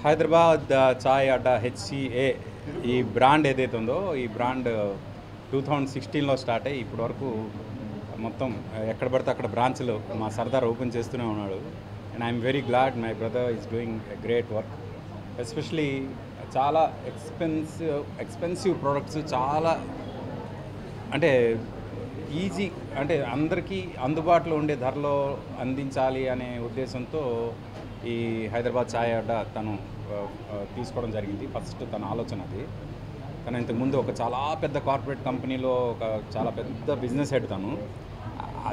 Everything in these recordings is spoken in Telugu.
హైదరాబాద్ చాయ్ అడ్డా హెచ్సిఏ ఈ బ్రాండ్ ఏదైతే ఉందో ఈ బ్రాండ్ 2016లో స్టార్ట్ అయ్యి ఇప్పటి వరకు మొత్తం ఎక్కడ పడితే అక్కడ బ్రాంచ్లు మా సర్దార్ ఓపెన్ చేస్తూనే ఉన్నాడు. And I'm very glad my brother is doing a great work. Especially చాలా ఎక్స్పెన్సివ్ ప్రోడక్ట్స్ చాలా అంటే ఈజీ అంటే అందరికీ అందుబాటులో ఉండే ధరలో అందించాలి అనే ఉద్దేశంతో ఈ హైదరాబాద్ చాయ్ అడ్డా తను తీసుకోవడం జరిగింది. ఫస్ట్ తన ఆలోచన అది. తను ఇంతకుముందు ఒక చాలా పెద్ద కార్పొరేట్ కంపెనీలో ఒక చాలా పెద్ద బిజినెస్ హెడ్ తను.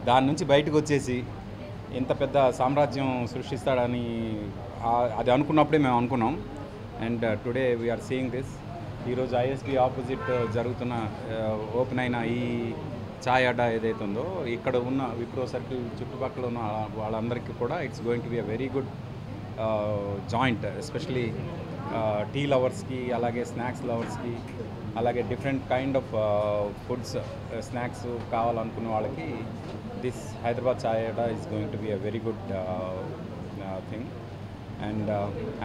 దాని నుంచి బయటకు వచ్చేసి ఇంత పెద్ద సామ్రాజ్యం సృష్టిస్తాడని అది అనుకున్నప్పుడే మేము అనుకున్నాం. And today we are seeing this. ఈరోజు ఐఎస్బి ఆపోజిట్ జరుగుతున్న ఓపెన్ అయిన ఈ చాయ్ అడ్డా ఏదైతే ఉందో ఇక్కడ ఉన్న విప్రో సర్కిల్ చుట్టుపక్కల ఉన్న వాళ్ళందరికీ కూడా it's going to be a very good joint. Especially tea లవర్స్కి, అలాగే స్నాక్స్ లవర్స్కి, అలాగే different kind of foods snacks కావాలనుకునే వాళ్ళకి this Hyderabad chai Adda is going to be a very good thing. And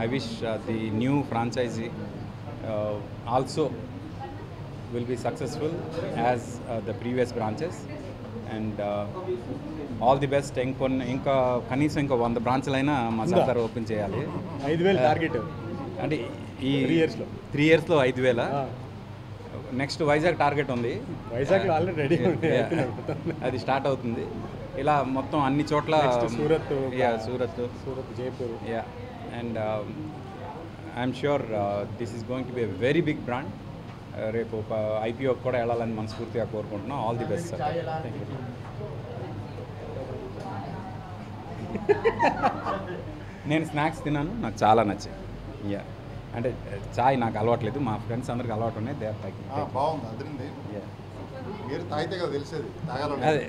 I wish the new franchisee also will be successful as the previous branches, and all the best. ఇంకా కనీసం ఇంకా 100 బ్రాంచ్లైనా మా సర్దార్ ఓపెన్ చేయాలి. 5,000 టార్గెట్ అంటే ఈ 3 ఇయర్స్లో 5,000. నెక్స్ట్ వైజాగ్ టార్గెట్ ఉంది. వైజాగ్లో ఆల్రెడీ రెడీ ఉంది, అది స్టార్ట్ అవుతుంది. ఇలా మొత్తం అన్ని చోట్ల Surat, Jaipur. And I'm sure this is going to be a very big brand. రేపు ఒక ఐపీఓకి కూడా వెళ్ళాలని మనస్ఫూర్తిగా కోరుకుంటున్నాం. All the best sir. Thank you. నేను స్నాక్స్ తిన్నాను, నాకు చాలా నచ్చాయి. అంటే చాయ్ నాకు అలవాట్లేదు, మా ఫ్రెండ్స్ అందరికి అలవాటు ఉన్నాయి. They are taking. అదే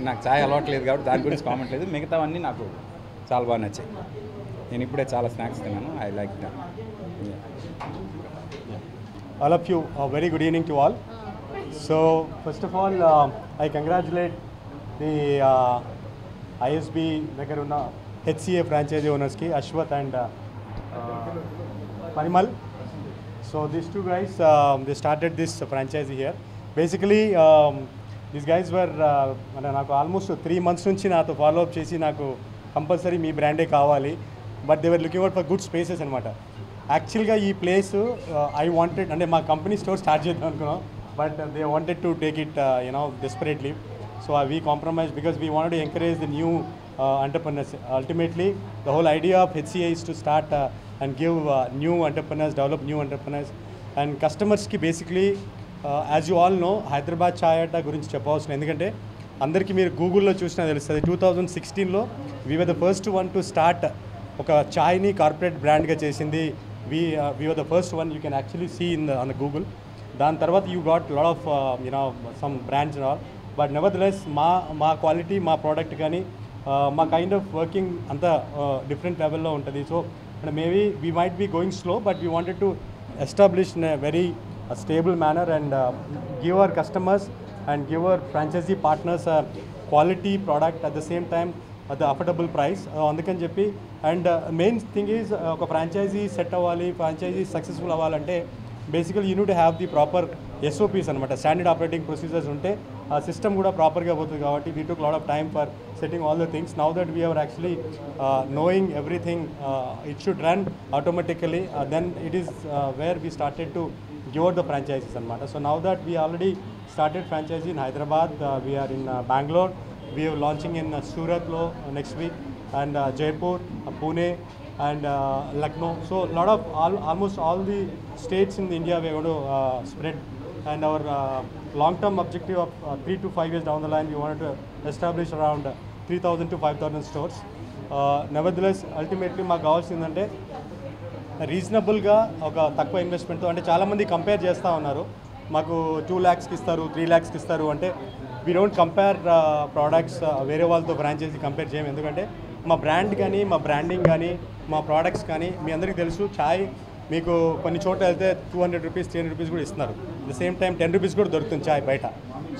నాకు చాయ్ అలవాట్లేదు కాబట్టి దాని గురించి కామెంట్ లేదు. మిగతావన్నీ నాకు చాలా బాగా నచ్చాయి. నేను ఇప్పుడే చాలా స్నాక్స్ తిన్నాను. I like that. All of you, very good evening to all. So first of all, I congratulate the ISB దగ్గర ఉన్న HCA franchisee owners ki Ashwath and Parimal. So these two guys, they started this franchisee here. Basically, these guys were నాకు ఆల్మోస్ట్ 3 months నుంచి నాతో ఫాలో అప్ చేసి నాకు కంపల్సరీ మీ బ్రాండే కావాలి, but they were looking out for good spaces అనమాట. యాక్చువల్గా ఈ ప్లేస్ ఐ వాంటెడ్ అంటే మా కంపెనీ స్టోర్ స్టార్ట్ చేద్దాం అనుకున్నాం, but they wanted to take it desperately. So we compromise because we wanted to encourage the new entrepreneurs. Ultimately, the whole idea of HCA is to start and give new entrepreneurs, develop new entrepreneurs and customers ki basically, as you all know, Hyderabad చాయ్ అడ్డా గురించి చెప్పవలసిన, ఎందుకంటే అందరికీ మీరు గూగుల్లో చూసినా తెలుస్తుంది. 2016లో we were the first one to start ఒక చాయ్ని కార్పొరేట్ బ్రాండ్గా చేసింది. We were the first one. You can actually see on the Google. దాని తర్వాత you got lot of some brands and all, but nevertheless మా క్వాలిటీ, మా ప్రోడక్ట్ కానీ మా కైండ్ ఆఫ్ వర్కింగ్ అంతా డిఫరెంట్ లెవెల్లో ఉంటుంది. So maybe we might be going slow, but we wanted to establish in a very stable manner and give our customers and give our franchisee partners a quality product at the same time at the affordable price. అందుకని చెప్పి అండ్ మెయిన్ థింగ్ ఈజ్ ఒక ఫ్రాంచైజీ సెట్ అవ్వాలి, ఫ్రాంచైజీ సక్సెస్ఫుల్ అవ్వాలంటే basically you need to have the proper SOPs అనమాట, స్టాండర్డ్ ఆపరేటింగ్ ప్రొసీజర్స్ ఉంటే ఆ సిస్టమ్ కూడా ప్రాపర్గా పోతుంది. కాబట్టి we took lot of time for setting all the things. Now that we are actually knowing everything, it should run automatically. Then it is where we started to give out the franchises anamata. So now that we already started franchisee in Hyderabad, we are in Bangalore, we are launching in Surat lo next week, and Jaipur, Pune and Lucknow. So lot of almost all the states in India we are going to spread, and our long term objective of 3 to 5 years down the line, we wanted to establish around 3,000 to 5,000 stores. Nevertheless, ultimately మాకు కావాల్సిందంటే రీజనబుల్గా ఒక తక్కువ ఇన్వెస్ట్మెంట్తో, అంటే చాలామంది కంపేర్ చేస్తూ ఉన్నారు, మాకు 2 lakhsకి ఇస్తారు, 3 lakhsకి ఇస్తారు అంటే. వీ డోంట్ కంపేర్ ప్రోడక్ట్స్ వేరే వాళ్ళతో ఫ్రాంచైజీ కంపేర్ చేయము. ఎందుకంటే మా బ్రాండ్ కానీ, మా బ్రాండింగ్ కానీ, మా ప్రోడక్ట్స్ కానీ మీ అందరికీ తెలుసు. చాయ్ మీకు కొన్ని చోట్ల వెళ్తే 200 రూపీస్, 300 రూపీస్ కూడా ఇస్తున్నారు. At the same time 10 rupees కూడా దొరుకుతుంది చాయ్ బయట.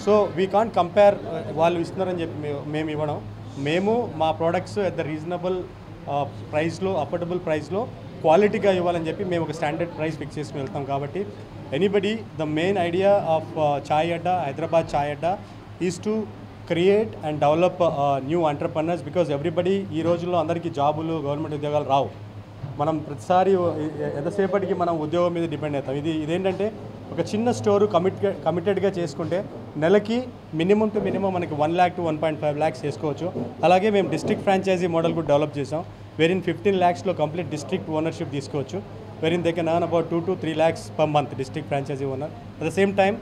సో వీ కాంట్ కంపేర్ వాళ్ళు ఇస్తున్నారని చెప్పి మేము ఇవ్వడం. మేము మా ప్రోడక్ట్స్ ఎట్ ద రీజనబుల్ ప్రైస్లో, అఫోర్డబుల్ ప్రైస్లో క్వాలిటీగా ఇవ్వాలని చెప్పి మేము ఒక స్టాండర్డ్ ప్రైస్ ఫిక్స్ చేసుకుని వెళ్తాం. కాబట్టి anybody, the main idea of chai Adda, Hyderabad chai Adda is to create and develop new entrepreneurs. Because everybody ఈ రోజుల్లో అందరికీ జాబులు, గవర్నమెంట్ ఉద్యోగాలు రావు. మనం ప్రతిసారి ఎంతసేపటికి మనం ఉద్యోగం మీద డిపెండ్ అవుతాం. ఇదేంటంటే ఒక చిన్న స్టోరు కమిటెడ్గా చేసుకుంటే నెలకి మినిమం టు మినిమం మనకి 1 lakh to 1.5 lakhs చేసుకోవచ్చు. అలాగే మేము డిస్ట్రిక్ట్ ఫ్రాంచైజీ మోడల్ కూడా డెవలప్ చేసాం. వెరిన్ 15 lakhsలో కంప్లీట్ డిస్ట్రిక్ట్ ఓనర్షిప్ తీసుకోవచ్చు. Wherein they can earn about 2 to 3 lakhs per month district franchisee owner. At the same time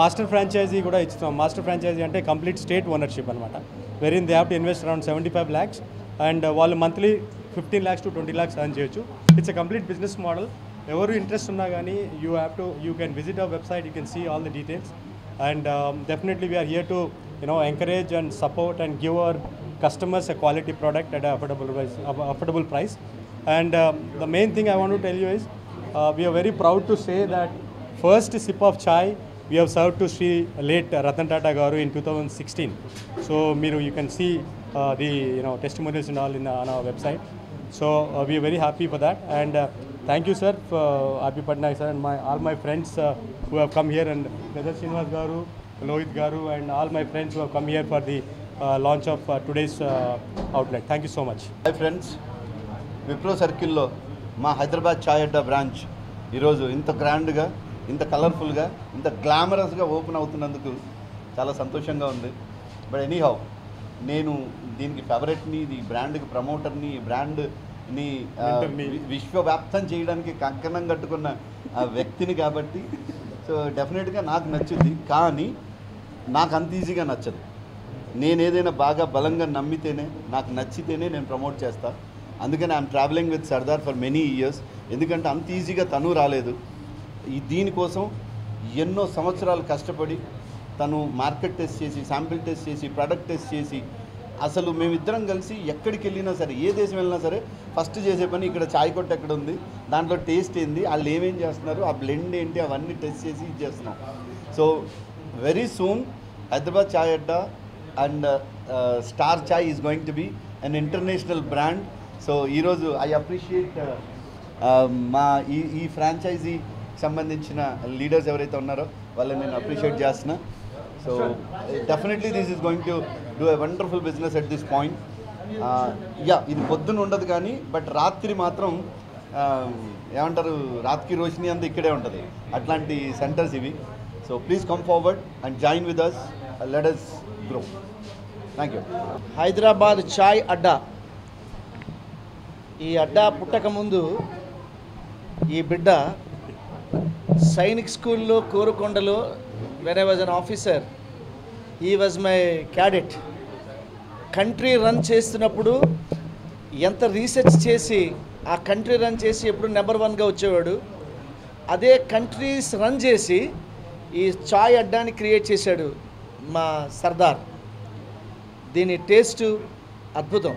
master franchisee కూడా ఇస్తున్నాం. మాస్టర్ ఫ్రాంచైజీ అంటే కంప్లీట్ స్టేట్ ఓనర్షిప్ అనమాట. Wherein they have to invest around 75 lakhs and వాళ్ళు monthly 15 lakhs to 20 lakhs earn చేయొచ్చు. It's a complete business model. ఎవరు ఇంట్రెస్ట్ ఉన్నా కానీ you can visit our website, you can see all the details and definitely we are here to encourage and support and give our customers a quality product at an affordable price. And the main thing I want to tell you is we are very proud to say that first sip of chai we have served to Sri late Ratan Tata Garu in 2016. So you can see the testimonials and all on our website. So we are very happy for that and thank you sir, for R.P. Patnaik sir and all my friends who have come here, and Gadar Srinivas Garu, Lohit Garu and all my friends who have come here for the launch of today's outlet. Thank you so much. Hi friends, Wipro సర్కిల్లో మా హైదరాబాద్ చాయ్ అడ్డా బ్రాంచ్ ఈరోజు ఇంత గ్రాండ్గా, ఇంత కలర్ఫుల్గా, ఇంత గ్లామరస్గా ఓపెన్ అవుతున్నందుకు చాలా సంతోషంగా ఉంది. బట్ ఎనీహౌ, నేను దీనికి ఫేవరెట్ని, ఈ బ్రాండ్కి ప్రమోటర్ని, ఈ బ్రాండ్ని విశ్వవ్యాప్తం చేయడానికి కంకణం కట్టుకున్న వ్యక్తిని కాబట్టి సో డెఫినెట్గా నాకు నచ్చుద్ది. కానీ నాకు అంత ఈజీగా నచ్చదు. నేను ఏదైనా బాగా బలంగా నమ్మితేనే, నాకు నచ్చితేనే నేను ప్రమోట్ చేస్తాను. అందుకని I'm travelling with Sardar for many years. ఎందుకంటే అంత ఈజీగా తను రాలేదు. దీనికోసం ఎన్నో సంవత్సరాలు కష్టపడి తను మార్కెట్ టెస్ట్ చేసి, శాంపిల్ టెస్ట్ చేసి, ప్రోడక్ట్ టెస్ట్ చేసి, అసలు మేమిద్దరం కలిసి ఎక్కడికి వెళ్ళినా సరే, ఏ దేశం వెళ్ళినా సరే ఫస్ట్ చేసే పని ఇక్కడ చాయ్ కొట్టు ఎక్కడ ఉంది, దాంట్లో టేస్ట్ ఏంది, వాళ్ళు ఏమేం చేస్తున్నారు, ఆ బ్లెండ్ ఏంటి, అవన్నీ టెస్ట్ చేసి చేస్తున్నాం. So very soon Hyderabad chai adda and star chai is going to be an international brand. So ఈరోజు ఐ అప్రిషియేట్ మా ఈ ఫ్రాంచైజీ సంబంధించిన లీడర్స్ ఎవరైతే ఉన్నారో వాళ్ళని నేను అప్రిషియేట్ చేస్తున్నా. So definitely this is going to do a wonderful business at this point. ఇది పొద్దున ఉండదు కానీ బట్ రాత్రి మాత్రం ఏమంటారు, రాత్రి రోషిని అంతా ఇక్కడే ఉంటుంది. అట్లాంటి సెంటర్స్ ఇవి. So please come forward and join with us, let us grow. Thank you. Hyderabad చాయ్ అడ్డా. ఈ అడ్డా పుట్టకముందు ఈ బిడ్డ సైనిక్ స్కూల్లో కోరుకొండలో, when I was an officer, he was my cadet. Country run చేస్తున్నప్పుడు ఎంత రీసెర్చ్ చేసి ఆ కంట్రీ రన్ చేసి ఎప్పుడు నెంబర్ 1గా వచ్చేవాడు. అదే కంట్రీస్ రన్ చేసి ఈ చాయ్ అడ్డాని క్రియేట్ చేశాడు మా సర్దార్. దీని టేస్టు అద్భుతం.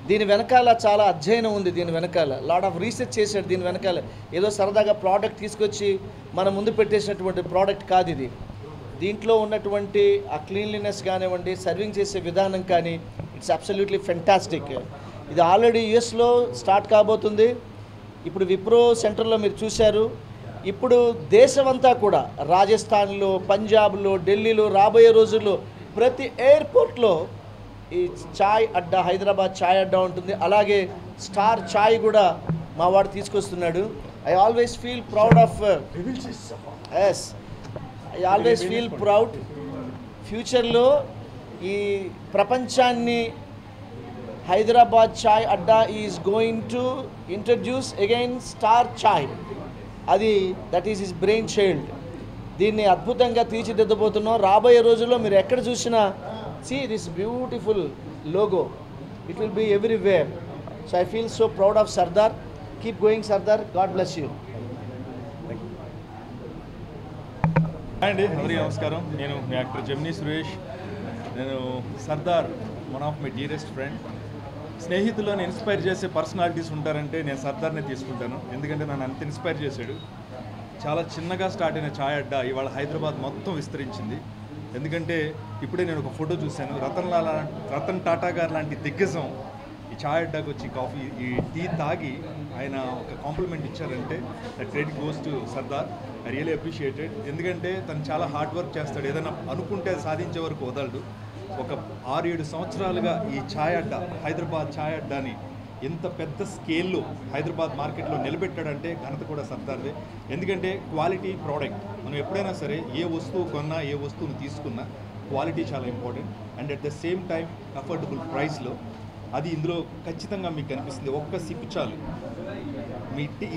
దీని వెనకాల చాలా అధ్యయనం ఉంది. దీని వెనకాల లాట్ ఆఫ్ రీసెర్చ్ చేశాడు. దీని వెనకాల ఏదో సరదాగా ప్రోడక్ట్ తీసుకొచ్చి మన ముందు పెట్టేసినటువంటి ప్రోడక్ట్ కాదు ఇది. దీంట్లో ఉన్నటువంటి ఆ క్లీన్లీనెస్ కానివ్వండి, సర్వింగ్ చేసే విధానం కానీ, ఇట్స్ అబ్సల్యూట్లీ ఫెంటాస్టిక్. ఇది ఆల్రెడీ యుఎస్లో స్టార్ట్ కాబోతుంది. ఇప్పుడు విప్రో సెంటర్లో మీరు చూశారు. ఇప్పుడు దేశమంతా కూడా, రాజస్థాన్లో, పంజాబ్లో, ఢిల్లీలో రాబోయే రోజుల్లో ప్రతి ఎయిర్పోర్ట్లో ఈ చాయ్ అడ్డా, హైదరాబాద్ చాయ్ అడ్డా ఉంటుంది. అలాగే స్టార్ చాయ్ కూడా మా వాడు తీసుకొస్తున్నాడు. I always feel proud of as I always feel proud. ఫ్యూచర్లో ఈ ప్రపంచాన్ని హైదరాబాద్ చాయ్ Adda is going to introduce again star chai. అది that is his brain child. దీన్ని అద్భుతంగా తీర్చిదిద్దబోతున్నాం. రాబోయే రోజుల్లో మీరు ఎక్కడ చూసినా see this beautiful logo, it will be everywhere. So I feel so proud of Sardar. Keep going Sardar, God bless you. అండి అందరికీ నమస్కారం. నేను మీ యాక్టర్ జెమినీ సురేష్. నేను Sardar, one of my dearest friend. స్నేహితులను ఇన్స్పైర్ చేసే పర్సనాలిటీస్ ఉంటారంటే నేను సర్దార్నే తీసుకుంటాను. ఎందుకంటే నన్ను అంత ఇన్స్పైర్ చేశాడు. చాలా చిన్నగా స్టార్ట్ అయిన చాయ్ అడ్డా ఇవాళ హైదరాబాద్ మొత్తం విస్తరించింది. ఎందుకంటే ఇప్పుడే నేను ఒక ఫోటో చూశాను. రతన్ టాటా గారు లాంటి దిగ్గజం ఈ చాయ్ అడ్డాకి వచ్చి కాఫీ ఈ టీ తాగి ఆయన ఒక కాంప్లిమెంట్ ఇచ్చారంటే that credit goes to Sardar. I really appreciated. ఎందుకంటే తను చాలా హార్డ్ వర్క్ చేస్తాడు. ఏదైనా అనుకుంటే అది సాధించే వరకు వదలడు. ఒక 6-7 సంవత్సరాలుగా ఈ ఛాయ్ అడ్డా, హైదరాబాద్ ఛాయ్ అడ్డాని ఇంత పెద్ద స్కేల్లో హైదరాబాద్ మార్కెట్లో నిలబెట్టాడంటే ఘనత కూడా సర్దార్దే. ఎందుకంటే క్వాలిటీ ప్రోడక్ట్, మనం ఎప్పుడైనా సరే ఏ వస్తువు కొన్నా ఏ వస్తువుని తీసుకున్నా క్వాలిటీ చాలా important. And at the same time affordable ప్రైస్లో అది ఇందులో ఖచ్చితంగా మీకు కనిపిస్తుంది. ఒక్క సిప్ చాలు,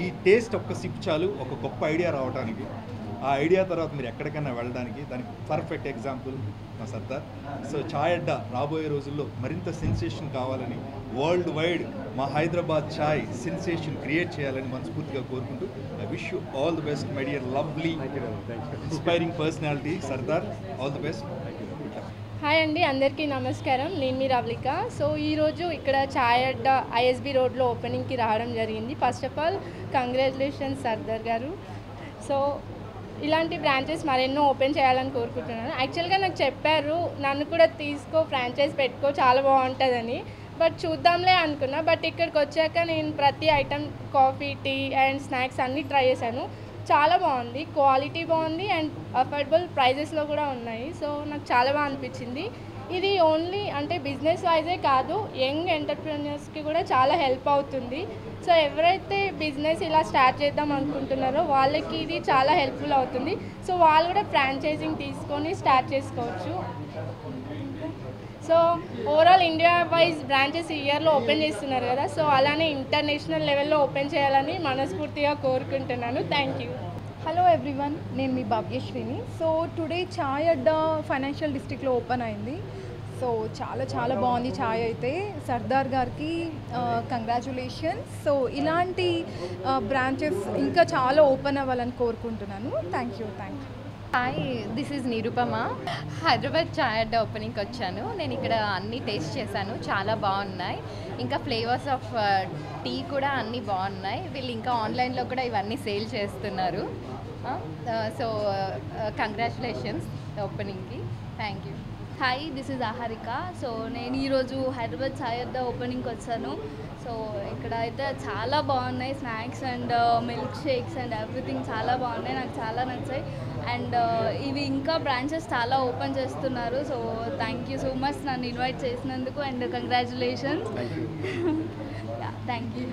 ఈ టేస్ట్ ఒక్క సిప్ చాలు ఒక గొప్ప ఐడియా రావడానికి. ఆ ఐడియా తర్వాత మీరు ఎక్కడికైనా వెళ్ళడానికి దానికి పర్ఫెక్ట్ ఎగ్జాంపుల్ మా సర్దార్. సో ఛాయ్ అడ్డా రాబోయే రోజుల్లో మరింత సెన్సేషన్ కావాలని, వరల్డ్ వైడ్ మా హైదరాబాద్ ఛాయ్ సెన్సేషన్ క్రియేట్ చేయాలని మనస్ఫూర్తిగా కోరుకుంటూ I wish you all the best my dear lovely inspiring personality Sardar. All the best. Hi అండి, అందరికీ నమస్కారం. నేను మీ రవళిక. సో ఈరోజు ఇక్కడ ఛాయ్ అడ్డా ఐఎస్బి రోడ్లో ఓపెనింగ్కి రావడం జరిగింది. First of all congratulations Sardar గారు. సో ఇలాంటి బ్రాంచెస్ మరెన్నో ఓపెన్ చేయాలని కోరుకుంటున్నాను. యాక్చువల్గా నాకు చెప్పారు నన్ను కూడా తీసుకో, ఫ్రాంచైజ్ పెట్టుకో, చాలా బాగుంటుందని. బట్ చూద్దాంలే అనుకున్నా. బట్ ఇక్కడికి వచ్చాక నేను ప్రతి item, coffee, tea and snacks అన్నీ ట్రై చేశాను. చాలా బాగుంది, క్వాలిటీ బాగుంది అండ్ అఫోర్డబుల్ ప్రైజెస్లో కూడా ఉన్నాయి. సో నాకు చాలా బాగా అనిపించింది. ఇది ఓన్లీ అంటే బిజినెస్ వైజే కాదు, యంగ్ ఎంటర్ప్రెన్యూర్స్కి కూడా చాలా హెల్ప్ అవుతుంది. సో ఎవరైతే బిజినెస్ ఇలా స్టార్ట్ చేద్దాం అనుకుంటున్నారో వాళ్ళకి ఇది చాలా హెల్ప్ఫుల్ అవుతుంది. సో వాళ్ళు కూడా ఫ్రాంచైజింగ్ తీసుకొని స్టార్ట్ చేసుకోవచ్చు. So overall India wise branches ఈ ఇయర్లో ఓపెన్ చేస్తున్నారు కదా, సో అలానే ఇంటర్నేషనల్ లెవెల్లో ఓపెన్ చేయాలని మనస్ఫూర్తిగా కోరుకుంటున్నాను. Thank you. హలో ఎవ్రీవన్, నేను మీ భాగ్యశ్రీని. సో టుడే ఛాయ్ అడ్డా ఫైనాన్షియల్ డిస్ట్రిక్ట్లో ఓపెన్ అయింది. సో చాలా బాగుంది ఛాయ్ అయితే. సర్దార్ గారికి కంగ్రాచులేషన్స్. సో ఇలాంటి బ్రాంచెస్ ఇంకా చాలా ఓపెన్ అవ్వాలని కోరుకుంటున్నాను. Thank you. Hi, this is Nirupama. Hyderabad Chai Adda ఓపెనింగ్కి వచ్చాను. నేను ఇక్కడ అన్నీ టేస్ట్ చేశాను, చాలా బాగున్నాయి. ఇంకా ఫ్లేవర్స్ ఆఫ్ టీ కూడా అన్నీ బాగున్నాయి. వీళ్ళు ఇంకా ఆన్లైన్లో కూడా ఇవన్నీ సేల్ చేస్తున్నారు. సో కంగ్రాచులేషన్స్ ఓపెనింగ్కి. Thank you. Hi, this is Aharika. So నేను ఈరోజు హైదరాబాద్ ఛాయ్ అడ్డా ఓపెనింగ్కి వచ్చాను. సో ఇక్కడ అయితే చాలా బాగున్నాయి, snacks and milk shakes and everything చాలా బాగున్నాయి, నాకు చాలా నచ్చాయి. అండ్ ఇవి ఇంకా బ్రాంచెస్ చాలా ఓపెన్ చేస్తున్నారు. So thank you so much నన్ను ఇన్వైట్ చేసినందుకు and congratulations. Thank you.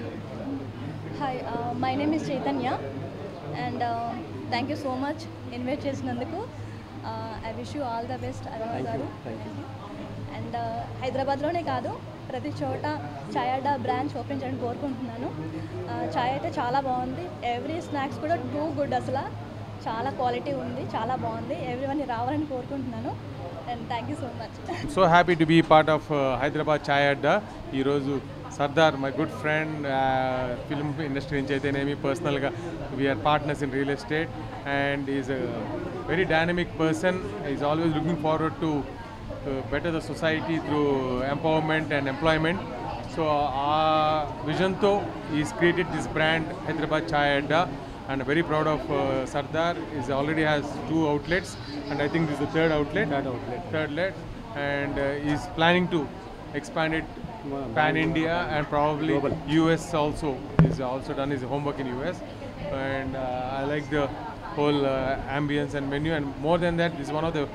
Hi, my name is Chaitanya and thank you so much invite చేసినందుకు. I wish you all the best Arun garu. And హైదరాబాద్లోనే కాదు, ప్రతి చోట ఛాయ్ అడ్డా బ్రాంచ్ ఓపెన్ చేయడానికి కోరుకుంటున్నాను. ఛాయ్ అయితే చాలా బాగుంది, ఎవ్రీ స్నాక్స్ కూడా టూ గుడ్, అసలు చాలా క్వాలిటీ ఉంది, చాలా బాగుంది. ఎవ్రీవన్ రావాలని కోరుకుంటున్నాను and thank you so much. So happy to be part of Hyderabad Chai Adda. ఈరోజు Sardar my good friend, film industry నుంచి అయితేనేమి, పర్సనల్గా we are partners in real estate and is a very dynamic person. Is always looking forward to better the society through empowerment and employment. So our vision to is created this brand Hyderabad Chai Adda, and very proud of Sardar. Is already has 2 outlets and I think this is the third outlet, and is planning to expand it pan India and probably global. US also is also done his homework in US, and I like the whole ambience and menu, and more than that, this is one of the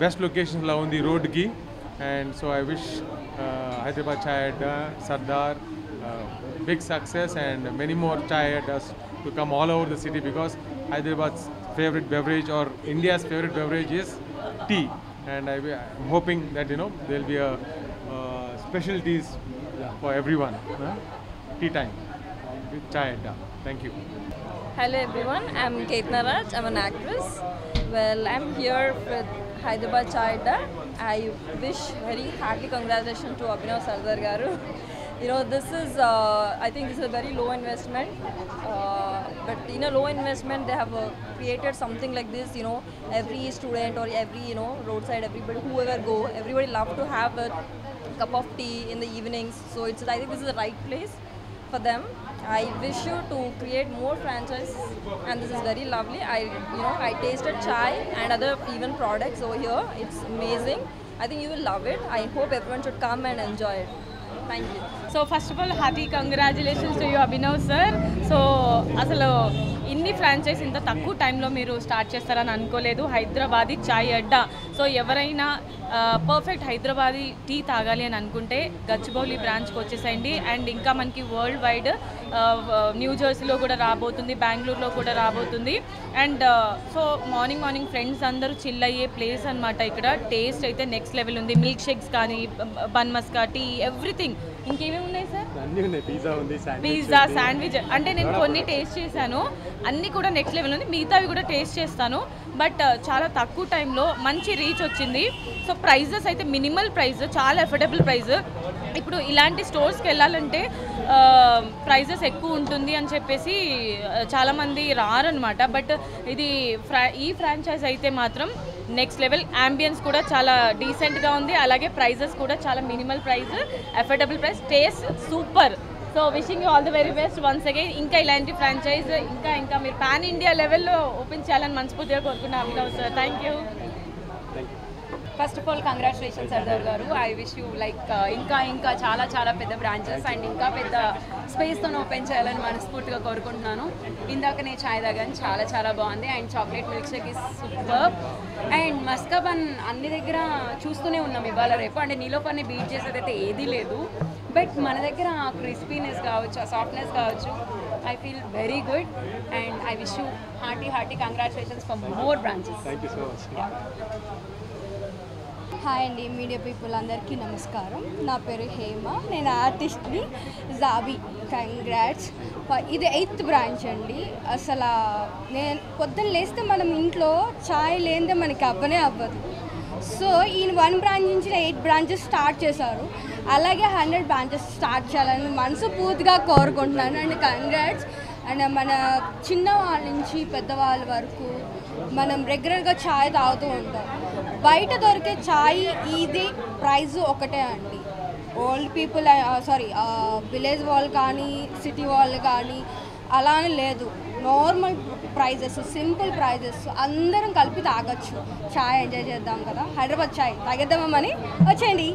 best locations on the road ki, and so I wish Hyderabad Chai Adda, Sardar big success and many more Chai Addas to come all over the city, because Hyderabad's favorite beverage or India's favorite beverage is tea, and I'm hoping that there will be a specialties for everyone. Tea time with Chai Adda. Thank you. Hello everyone, I'm Ketna Raj. I'm an actress. Well, I'm here with Hyderabad Chai Adda. I wish very hearty congratulations to Abhinav Sardar Garu. This is, I think this is a very low investment, but in a low investment they have created something like this. Every student or every roadside, everybody, whoever go, everybody love to have a cup of tea in the evenings. So I think this is the right place for them. I wish you to create more franchise, and this is very lovely. I tasted chai and other even products over here. It's amazing. I think you will love it. I hope everyone should come and enjoy it. Thank you. So first of all hearty congratulations to you Abhinav sir. So అసలు ఇన్ని ఫ్రాంచైజ్ ఇంత తక్కువ టైంలో మీరు స్టార్ట్ చేస్తారని అనుకోలేదు. హైదరాబాదీ చాయ్ అడ్డా. సో ఎవరైనా పర్ఫెక్ట్ హైదరాబాదీ టీ తాగాలి అని అనుకుంటే గచ్చిబౌలి బ్రాంచ్కి వచ్చేసేయండి. అండ్ ఇంకా మనకి వరల్డ్ వైడ్ న్యూ జెర్సీలో కూడా రాబోతుంది, బెంగళూరులో కూడా రాబోతుంది. అండ్ సో మార్నింగ్ ఫ్రెండ్స్ అందరూ చిల్ అయ్యే ప్లేస్ అనమాట. ఇక్కడ టేస్ట్ అయితే నెక్స్ట్ లెవెల్ ఉంది. మిల్క్ షేక్స్ కానీ, బన్ మస్కా, టీ, ఎవ్రీథింగ్. ఇంకేమేమి ఉన్నాయి సార్? Pizza, sandwich. అంటే నేను కొన్ని టేస్ట్ చేశాను, అన్నీ కూడా నెక్స్ట్ లెవెల్ ఉంది. మిగతావి కూడా టేస్ట్ చేస్తాను. బట్ చాలా తక్కువ టైంలో మంచి రీచ్ వచ్చింది. సో ప్రైజెస్ అయితే మినిమల్ ప్రైస్, చాలా అఫోర్డబుల్ ప్రైస్. ఇప్పుడు ఇలాంటి స్టోర్స్కి వెళ్ళాలంటే ప్రైజెస్ ఎక్కువ ఉంటుంది అని చెప్పేసి చాలామంది రారనమాట. బట్ ఇది ఈ ఫ్రాంచైజ్ అయితే మాత్రం నెక్స్ట్ లెవెల్. యాంబియన్స్ కూడా చాలా డీసెంట్గా ఉంది, అలాగే ప్రైజెస్ కూడా చాలా minimal price, affordable price, taste super. So wishing you all the very best once again. ఇంకా ఇలాంటి ఫ్రాంచైజ్ ఇంకా మీరు పాన్ ఇండియా లెవెల్లో ఓపెన్ చేయాలని మనస్ఫూర్తిగా కోరుకున్నాను Abhinav sir. Thank you. First of all congratulations Sardar garu. I wish you like ఇంకా చాలా పెద్ద బ్రాంచెస్ అండ్ ఇంకా పెద్ద స్పేస్తో ఓపెన్ చేయాలని మనస్ఫూర్తిగా కోరుకుంటున్నాను. ఇందాక నేను చాయ్ తాగాను, చాలా బాగుంది. And chocolate milkshake is super. And maska bun అన్ని దగ్గర చూస్తూనే ఉన్నాం ఇవాళ రేపు. అంటే నీలోఫర్ని బీట్ చేసేదైతే ఏదీ లేదు. బట్ మన దగ్గర ఆ క్రిస్పీనెస్ కావచ్చు, ఆ సాఫ్ట్నెస్ కావచ్చు, I feel very good. And I wish you hearty congratulations for more branches. Thank you so much. Hi అండి, మీడియా పీపుల్ అందరికీ నమస్కారం. నా పేరు హేమ, నేను ఆర్టిస్ట్ని. జాబీ కంగ్రాట్స్. ఇది 8th బ్రాంచ్ అండి. అసలు నేను పొద్దున్న లేస్తే మనం ఇంట్లో ఛాయ్ లేనిదే మనకి అవ్వనే అవ్వదు. సో ఈయన 1 బ్రాంచ్ నుంచి 8 బ్రాంచెస్ స్టార్ట్ చేశారు. అలాగే 100 బ్రాంచెస్ స్టార్ట్ చేయాలని మనస్ఫూర్తిగా కోరుకుంటున్నాను. And congrats. అండ్ మన చిన్నవాళ్ళ నుంచి పెద్దవాళ్ళ వరకు మనం రెగ్యులర్గా ఛాయ్ తాగుతూ ఉంటాం. బయట దొరికే ఛాయ్ ఇది ప్రైస్ ఒకటే అండి. ఓల్డ్ పీపుల్ విలేజ్ వాళ్ళు కానీ సిటీ వాళ్ళు కానీ అలా అని లేదు. నార్మల్ ప్రైజెస్, సింపుల్ ప్రైజెస్, అందరం కలిపి తాగొచ్చు. ఛాయ్ ఎంజాయ్ చేద్దాం కదా. హైదరాబాద్ ఛాయ్ తాగేద్దామని వచ్చేయండి.